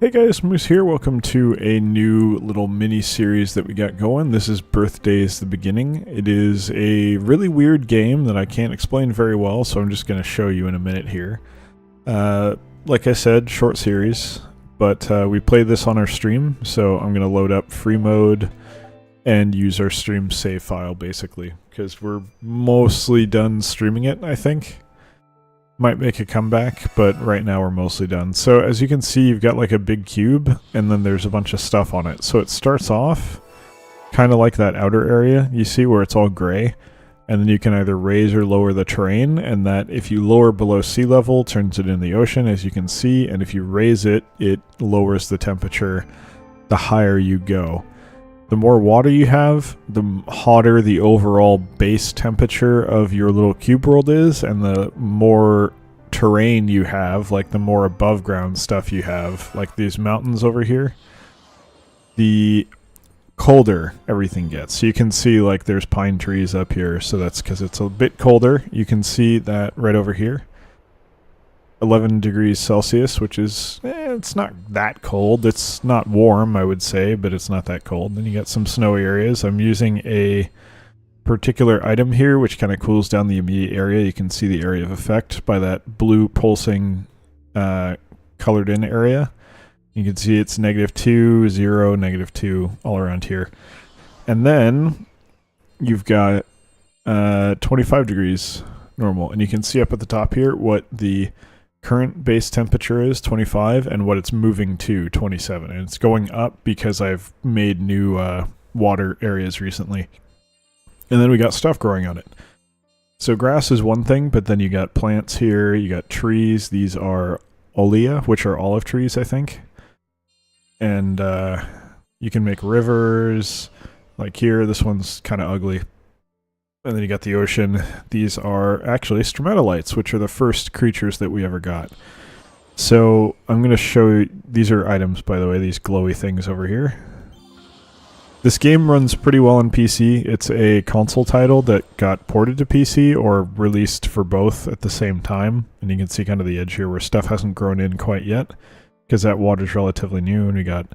Hey guys, Moose here. Welcome to a new little mini-series that we got going. This is Birthday's the Beginning. It is a really weird game that I can't explain very well, so I'm just going to show you in a minute here. Like I said, short series, but we played this on our stream, so I'm going to load up free mode and use our stream save file, basically, because we're mostly done streaming it, I think. Might make a comeback, but right now we're mostly done. So as you can see, you've got like a big cube, and then there's a bunch of stuff on it. So it starts off kind of like that outer area, you see, where it's all gray. And then you can either raise or lower the terrain, and that if you lower below sea level, turns it in the ocean, as you can see. And if you raise it, it lowers the temperature the higher you go. The more water you have, the hotter the overall base temperature of your little cube world is, and the more terrain you have, like the more above ground stuff you have, like these mountains over here, the colder everything gets. So you can see like there's pine trees up here, so that's because it's a bit colder. You can see that right over here. 11 degrees Celsius, which is, it's not that cold. It's not warm, I would say, but it's not that cold. Then you got some snowy areas. I'm using a particular item here, which kind of cools down the immediate area. You can see the area of effect by that blue pulsing colored in area. You can see it's -2, 0, -2, all around here. And then you've got 25 degrees normal. And you can see up at the top here what the current base temperature is, 25, and what it's moving to, 27. And it's going up because I've made new water areas recently. And then we got stuff growing on it. So grass is one thing, but then you got plants here, you got trees. These are olea, which are olive trees, I think. And you can make rivers, like here. This one's kind of ugly. And then you got the ocean. These are actually stromatolites, which are the first creatures that we ever got. So I'm going to show you, these are items, by the way, these glowy things over here. This game runs pretty well on PC. It's a console title that got ported to PC or released for both at the same time. And you can see kind of the edge here where stuff hasn't grown in quite yet, because that water's relatively new. And we got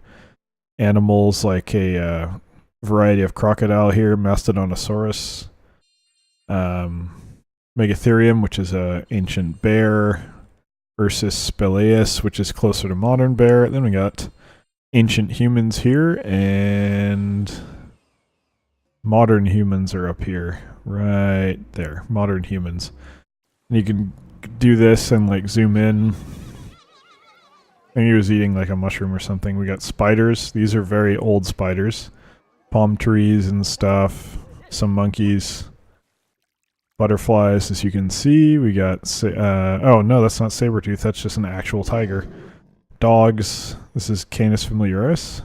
animals like a variety of crocodile here, Mastodontosaurus. Megatherium, which is a ancient bear, Ursus spelaeus, which is closer to modern bear. Then we got ancient humans here, and modern humans are up here, right there. Modern humans. And you can do this and like zoom in. I think he was eating like a mushroom or something. We got spiders. These are very old spiders. Palm trees and stuff. Some monkeys. Butterflies, as you can see. We got, oh no, that's not saber-tooth, that's just an actual tiger. Dogs, this is Canis familiaris.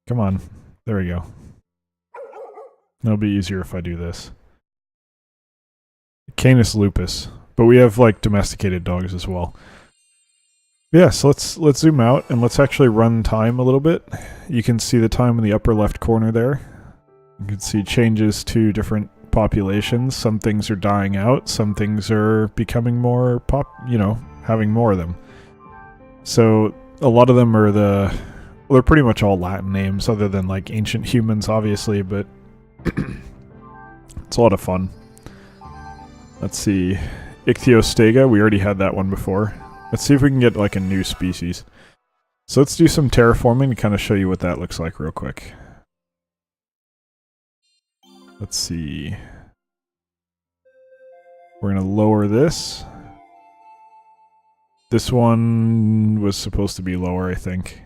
Come on, there we go. It'll be easier if I do this. Canis lupus, but we have like domesticated dogs as well. Yeah, so let's zoom out and let's actually run time a little bit. You can see the time in the upper left corner there. You can see changes to different populations. Some things are dying out. Some things are becoming more having more of them. So a lot of them are well, they're pretty much all Latin names other than like ancient humans, obviously, but it's a lot of fun. Let's see. Ichthyostega, we already had that one before. Let's see if we can get like a new species. So let's do some terraforming to kind of show you what that looks like real quick. Let's see. We're going to lower this. This one was supposed to be lower, I think.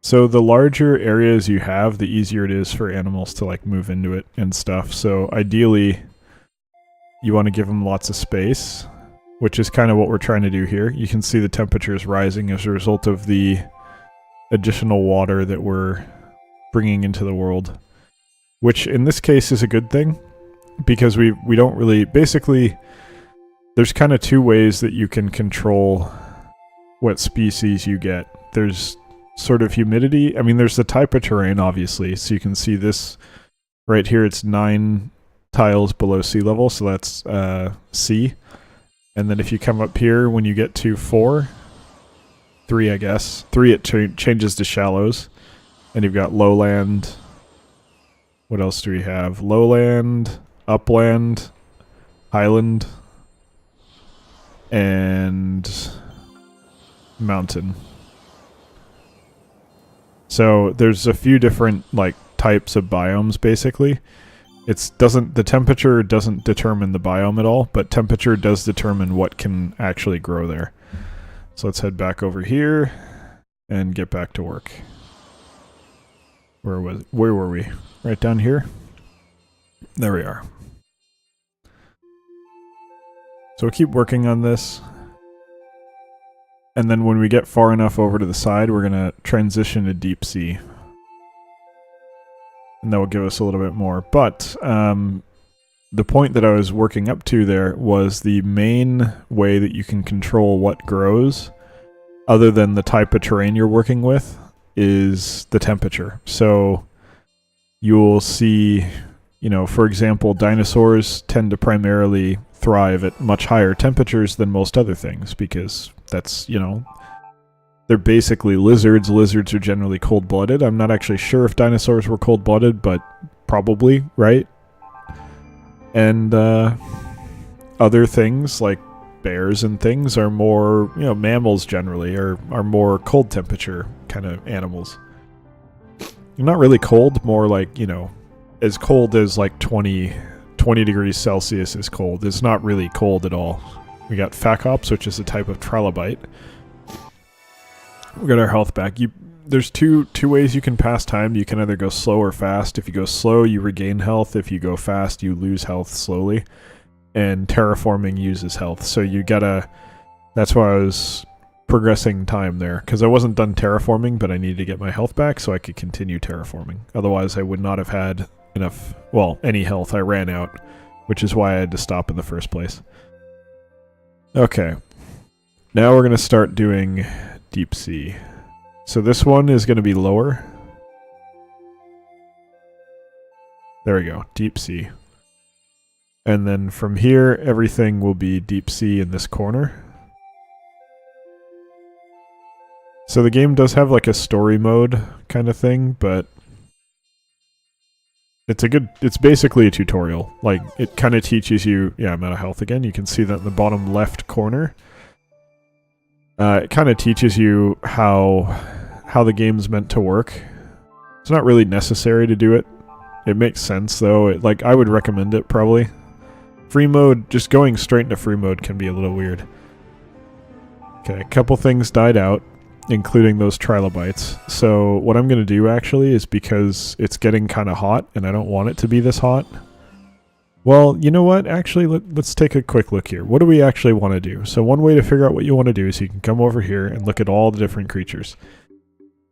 So the larger areas you have, the easier it is for animals to like move into it and stuff. So ideally, you want to give them lots of space, which is kind of what we're trying to do here. You can see the temperature is rising as a result of the additional water that we're bringing into the world. Which in this case is a good thing, because we don't really, basically, there's kind of two ways that you can control what species you get. There's sort of humidity. I mean, there's the type of terrain, obviously, so you can see this right here, it's 9 tiles below sea level, so that's sea. And then if you come up here, when you get to 3, I guess. 3, it changes to shallows. And you've got lowland. What else do we have? Lowland, upland, highland, and mountain. So there's a few different like types of biomes basically. The temperature doesn't determine the biome at all, but temperature does determine what can actually grow there. So let's head back over here and get back to work. Where were we? Right down here? There we are. So we'll keep working on this. And then when we get far enough over to the side, we're going to transition to deep sea. And that will give us a little bit more. But the point that I was working up to there was the main way that you can control what grows, other than the type of terrain you're working with, is the temperature. So you'll see, you know, for example, dinosaurs tend to primarily thrive at much higher temperatures than most other things because that's, you know, they're basically lizards. Lizards are generally cold-blooded. I'm not actually sure if dinosaurs were cold-blooded, but probably, right? And other things like bears and things are more, you know, mammals generally are more cold temperature kind of animals. Not really cold, more like, you know, as cold as like 20 degrees Celsius is cold. It's not really cold at all. We got Phacops, which is a type of trilobite. We got our health back. There's two ways you can pass time. You can either go slow or fast. If you go slow, you regain health. If you go fast, you lose health slowly. And terraforming uses health. So you gotta... That's why I was progressing time there. Because I wasn't done terraforming, but I needed to get my health back so I could continue terraforming. Otherwise, I would not have had enough... Well, any health. I ran out. Which is why I had to stop in the first place. Okay. Now we're going to start doing deep sea. So this one is going to be lower. There we go, deep sea. And then from here, everything will be deep sea in this corner. So the game does have like a story mode kind of thing, but it's basically a tutorial. Like, it kind of teaches you, yeah, I'm out of health again. You can see that in the bottom left corner. It kind of teaches you how the game's meant to work. It's not really necessary to do it. It makes sense, though. Like, I would recommend it, probably. Free mode, just going straight into free mode can be a little weird. Okay, a couple things died out, including those trilobites. So what I'm going to do, actually, is because it's getting kind of hot, and I don't want it to be this hot. Well, you know what? Actually, let's take a quick look here. What do we actually want to do? So one way to figure out what you want to do is you can come over here and look at all the different creatures.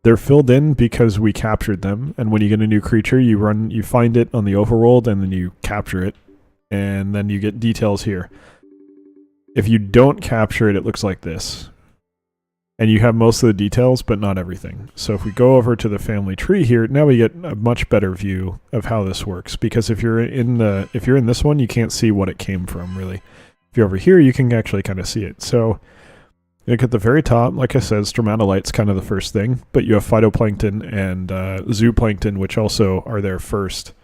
They're filled in because we captured them, and when you get a new creature, you find it on the overworld, and then you capture it, and then you get details here. If you don't capture it, it looks like this. And you have most of the details, but not everything. So if we go over to the family tree here, now we get a much better view of how this works. Because if you're in this one, you can't see what it came from, really. If you're over here, you can actually kind of see it. So look at the very top, like I said, stromatolite's kind of the first thing, but you have phytoplankton and zooplankton, which also are there first.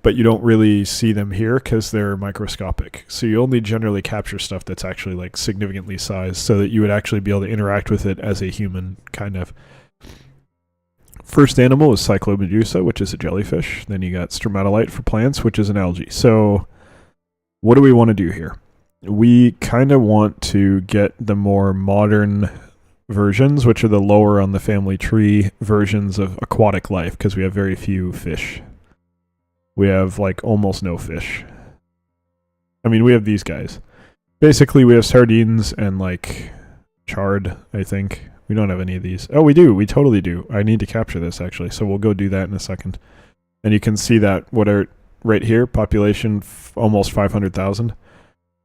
But you don't really see them here because they're microscopic. So you only generally capture stuff that's actually like significantly sized so that you would actually be able to interact with it as a human, kind of. First animal is Cyclomedusa, which is a jellyfish. Then you got stromatolite for plants, which is an algae. So what do we want to do here? We kind of want to get the more modern versions, which are the lower on the family tree versions of aquatic life, because we have very few fish. We have, like, almost no fish. I mean, we have these guys. Basically, we have sardines and, like, chard, I think. We don't have any of these. Oh, we do. We totally do. I need to capture this, actually, so we'll go do that in a second. And you can see that, right here, population almost 500,000.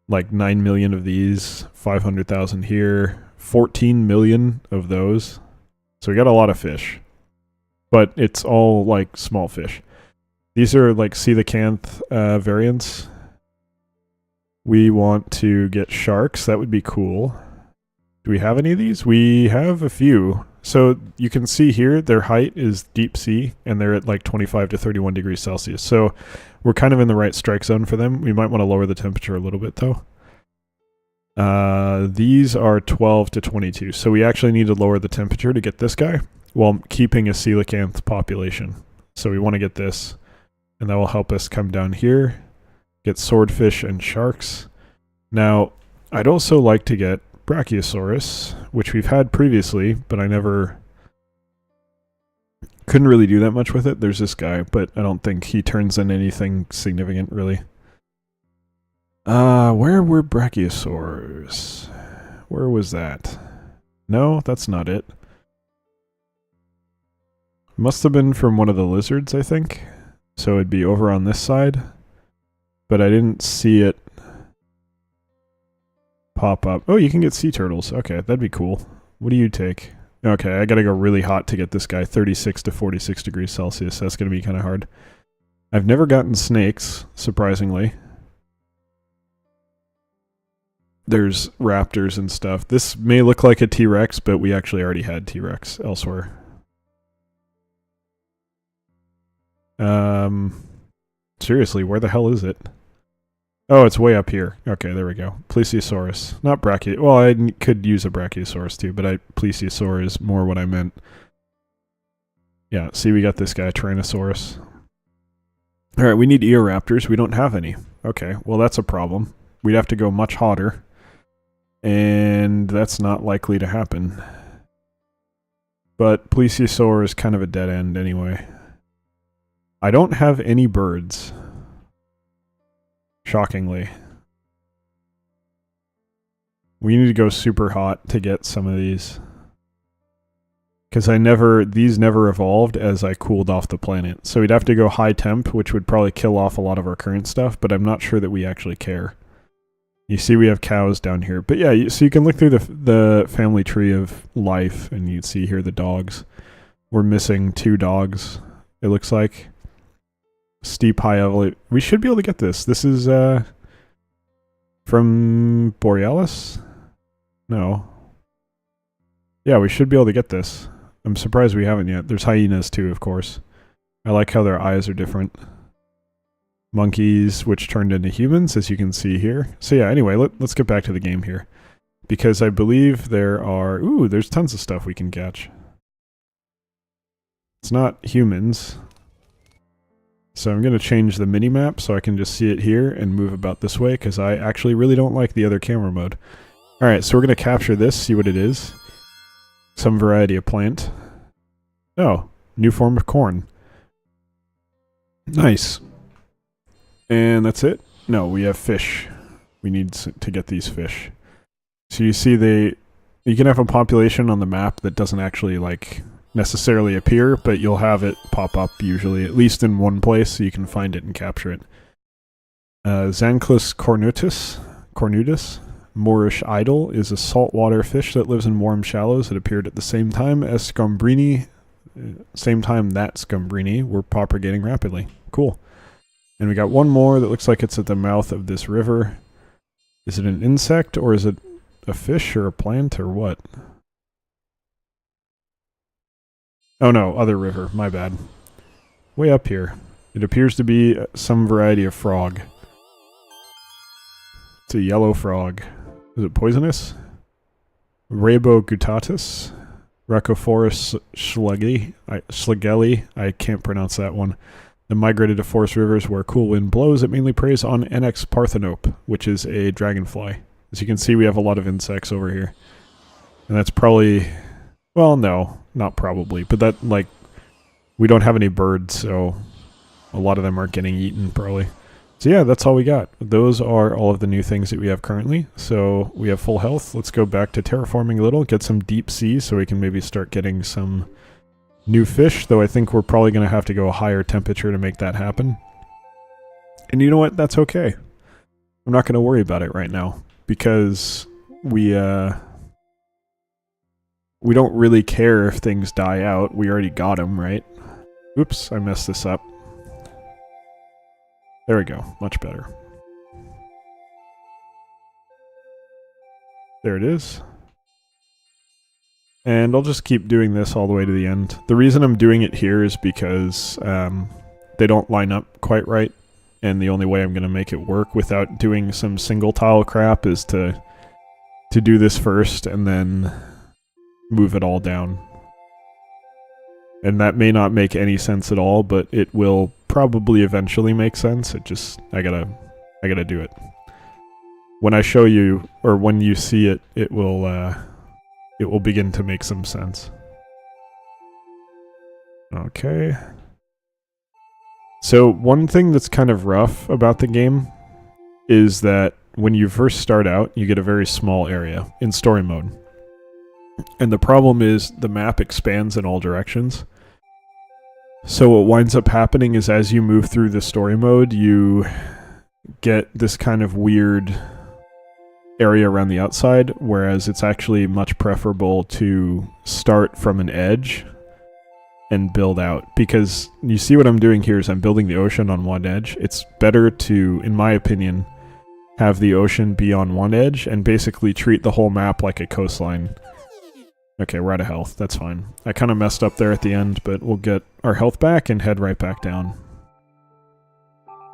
Like, 9 million of these, 500,000 here, 14 million of those. So we got a lot of fish. But it's all, like, small fish. These are like coelacanth variants. We want to get sharks. That would be cool. Do we have any of these? We have a few. So you can see here their height is deep sea, and they're at like 25 to 31 degrees Celsius. So we're kind of in the right strike zone for them. We might want to lower the temperature a little bit though. These are 12 to 22. So we actually need to lower the temperature to get this guy while keeping a coelacanth population. So we want to get this, and that will help us come down here, get swordfish and sharks. Now, I'd also like to get Brachiosaurus, which we've had previously, but I couldn't really do that much with it. There's this guy, but I don't think he turns in anything significant, really. Where were Brachiosaurs? Where was that? No, that's not it. Must have been from one of the lizards, I think. So it'd be over on this side. But I didn't see it pop up. Oh, you can get sea turtles. Okay, that'd be cool. What do you take? Okay, I gotta go really hot to get this guy. 36 to 46 degrees Celsius. That's gonna be kind of hard. I've never gotten snakes, surprisingly. There's raptors and stuff. This may look like a T-Rex, but we actually already had T-Rex elsewhere. Seriously, where the hell is it? Oh, it's way up here. Okay, there we go. Plesiosaurus. Not Brachio. Well, I could use a Brachiosaurus too, but Plesiosaur is more what I meant. Yeah, see, we got this guy, Tyrannosaurus. Alright, we need Eoraptors. We don't have any. Okay, well, that's a problem. We'd have to go much hotter. And that's not likely to happen. But Plesiosaur is kind of a dead end anyway. I don't have any birds. Shockingly. We need to go super hot to get some of these. Because these never evolved as I cooled off the planet. So we'd have to go high temp, which would probably kill off a lot of our current stuff, but I'm not sure that we actually care. You see we have cows down here. But yeah, so you can look through the family tree of life, and you'd see here the dogs. We're missing 2 dogs, it looks like. Steep high elevation. We should be able to get this. This is from Borealis? No. Yeah, we should be able to get this. I'm surprised we haven't yet. There's hyenas too, of course. I like how their eyes are different. Monkeys, which turned into humans, as you can see here. So yeah, anyway, let's get back to the game here. Because I believe there are... Ooh, there's tons of stuff we can catch. It's not humans. So I'm going to change the mini-map so I can just see it here and move about this way, because I actually really don't like the other camera mode. Alright, so we're going to capture this, see what it is. Some variety of plant. Oh, new form of corn. Nice. And that's it? No, we have fish. We need to get these fish. So you see you can have a population on the map that doesn't actually, like, necessarily appear, but you'll have it pop up usually, at least in one place, so you can find it and capture it. Zanclus cornutus, Moorish idol, is a saltwater fish that lives in warm shallows. It appeared at the same time as Scumbrini, Scumbrini were propagating rapidly. Cool. And we got one more that looks like it's at the mouth of this river. Is it an insect, or is it a fish, or a plant, or what? Oh no, other river, my bad. Way up here. It appears to be some variety of frog. It's a yellow frog. Is it poisonous? Rabogutatus. Rhacophorus schlegeli. I can't pronounce that one. It migrated to forest rivers where cool wind blows. It mainly preys on NX parthenope, which is a dragonfly. As you can see, we have a lot of insects over here. And that's probably... Well, no, not probably. But that, like... We don't have any birds, so... A lot of them aren't getting eaten, probably. So yeah, that's all we got. Those are all of the new things that we have currently. So we have full health. Let's go back to terraforming a little, get some deep sea so we can maybe start getting some new fish, though I think we're probably going to have to go a higher temperature to make that happen. And you know what? That's okay. I'm not going to worry about it right now, because we don't really care if things die out. We already got them, right? Oops, I messed this up. There we go. Much better. There it is. And I'll just keep doing this all the way to the end. The reason I'm doing it here is because they don't line up quite right, and the only way I'm going to make it work without doing some single tile crap is to do this first and then move it all down. And that may not make any sense at all, but it will probably eventually make sense. I gotta do it. When I show you, or when you see it, it will begin to make some sense. Okay. So one thing that's kind of rough about the game is that when you first start out, you get a very small area in story mode. And the problem is the map expands in all directions. So what winds up happening is as you move through the story mode, you get this kind of weird area around the outside, whereas it's actually much preferable to start from an edge and build out. Because you see what I'm doing here is I'm building the ocean on one edge. It's better to, in my opinion, have the ocean be on one edge and basically treat the whole map like a coastline. Okay, we're out of health. That's fine. I kind of messed up there at the end, but we'll get our health back and head right back down.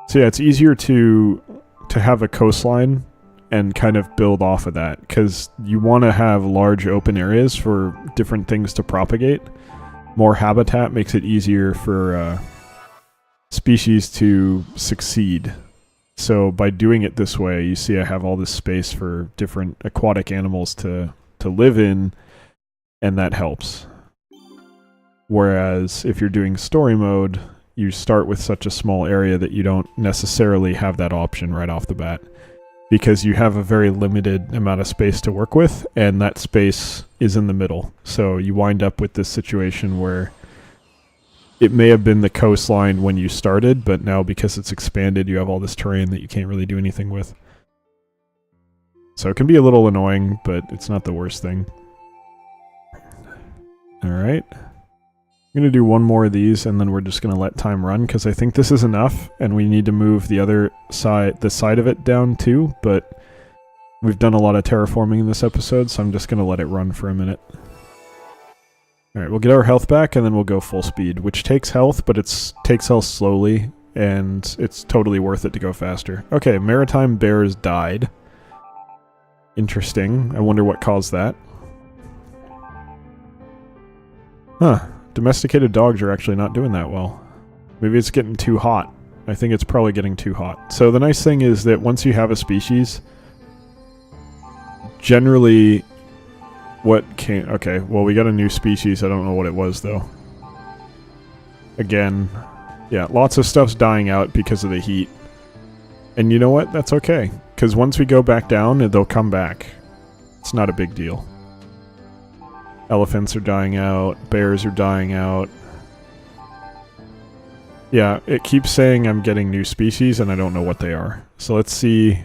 So yeah, it's easier to have a coastline and kind of build off of that, because you want to have large open areas for different things to propagate. More habitat makes it easier for species to succeed. So by doing it this way, you see I have all this space for different aquatic animals to live in, and that helps. Whereas if you're doing story mode, you start with such a small area that you don't necessarily have that option right off the bat, because you have a very limited amount of space to work with, and that space is in the middle. So you wind up with this situation where it may have been the coastline when you started, but now because it's expanded, you have all this terrain that you can't really do anything with. So it can be a little annoying, but it's not the worst thing. Alright. I'm going to do one more of these, and then we're just going to let time run, because I think this is enough, and we need to move the other side, the side of it down too, but we've done a lot of terraforming in this episode, so I'm just going to let it run for a minute. Alright, we'll get our health back, and then we'll go full speed, which takes health, but it takes health slowly, and it's totally worth it to go faster. Okay, maritime bears died. Interesting. I wonder what caused that. Huh. Domesticated dogs are actually not doing that well. Maybe it's getting too hot. I think it's probably getting too hot. So the nice thing is that once you have a species, generally okay, well, we got a new species. I don't know what it was, though. Again, yeah, lots of stuff's dying out because of the heat. And you know what? That's okay. Because once we go back down, they'll come back. It's not a big deal. Elephants are dying out. Bears are dying out. Yeah, it keeps saying I'm getting new species, and I don't know what they are. So let's see.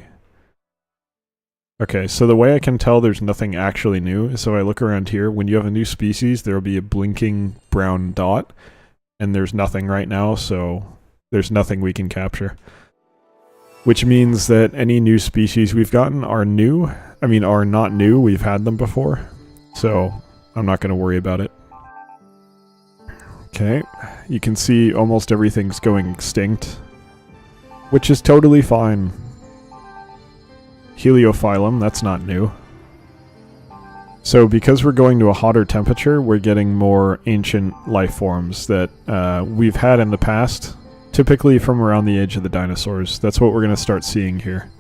Okay, so the way I can tell there's nothing actually new is so I look around here. When you have a new species, there will be a blinking brown dot, and there's nothing right now, so there's nothing we can capture. Which means that any new species we've gotten are new. I mean, are not new. We've had them before. So I'm not going to worry about it. Okay, you can see almost everything's going extinct, which is totally fine. Heliophyllum, that's not new. So because we're going to a hotter temperature, we're getting more ancient life forms that we've had in the past, typically from around the age of the dinosaurs. That's what we're going to start seeing here.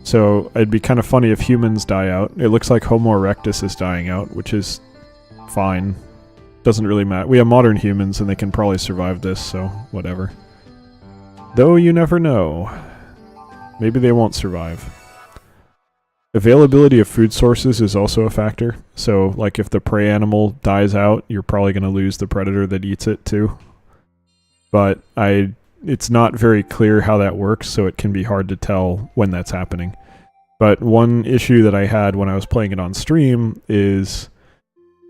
So it'd be kind of funny if humans die out. It looks like Homo erectus is dying out, which is fine. Doesn't really matter. We have modern humans and they can probably survive this, so whatever. Though you never know. Maybe they won't survive. Availability of food sources is also a factor. So, like, if the prey animal dies out, you're probably going to lose the predator that eats it too. But it's not very clear how that works, so it can be hard to tell when that's happening. But one issue that I had when I was playing it on stream is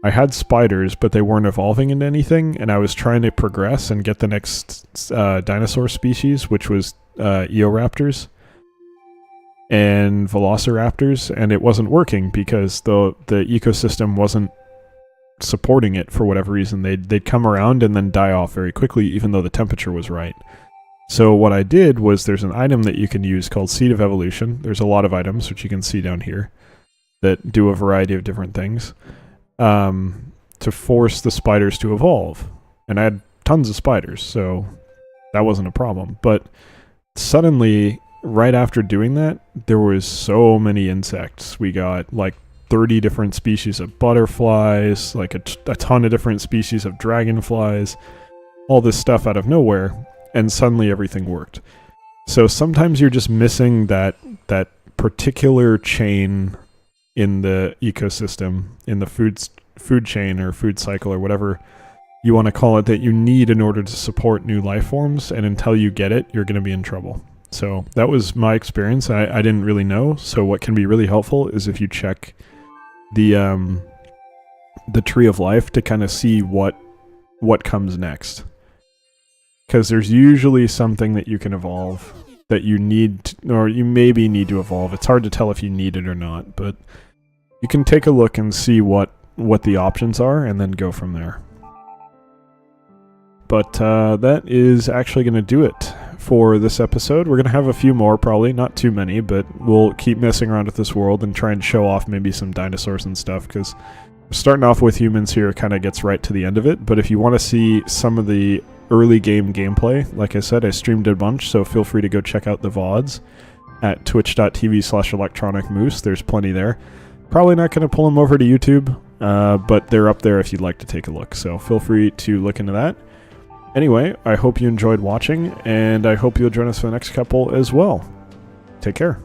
I had spiders, but they weren't evolving into anything, and I was trying to progress and get the next dinosaur species, which was Eoraptors. and velociraptors, and it wasn't working because the ecosystem wasn't supporting it for whatever reason. They'd come around and then die off very quickly, even though the temperature was right. So what I did was, there's an item that you can use called Seed of Evolution. There's a lot of items, which you can see down here, that do a variety of different things, to force the spiders to evolve. And I had tons of spiders, so that wasn't a problem. But suddenly, right after doing that, there was so many insects. We got like 30 different species of butterflies, like a ton of different species of dragonflies, all this stuff out of nowhere, and suddenly everything worked. So sometimes you're just missing that particular chain in the ecosystem, in the food chain or food cycle or whatever you want to call it, that you need in order to support new life forms, and until you get it, you're going to be in trouble. So that was my experience. I didn't really know, so what can be really helpful is if you check the tree of life to kind of see what comes next. Because there's usually something that you can evolve that you need, or you maybe need to evolve. It's hard to tell if you need it or not, but you can take a look and see what the options are, and then go from there. But that is actually going to do it for this episode. We're going to have a few more, probably, not too many, but we'll keep messing around with this world and try and show off maybe some dinosaurs and stuff, because starting off with humans here kind of gets right to the end of it. But if you want to see some of the early game gameplay, like I said, I streamed a bunch, so feel free to go check out the VODs at twitch.tv/electronicmoose. There's plenty there. Probably not going to pull them over to YouTube, but they're up there if you'd like to take a look, so feel free to look into that. Anyway, I hope you enjoyed watching, and I hope you'll join us for the next couple as well. Take care.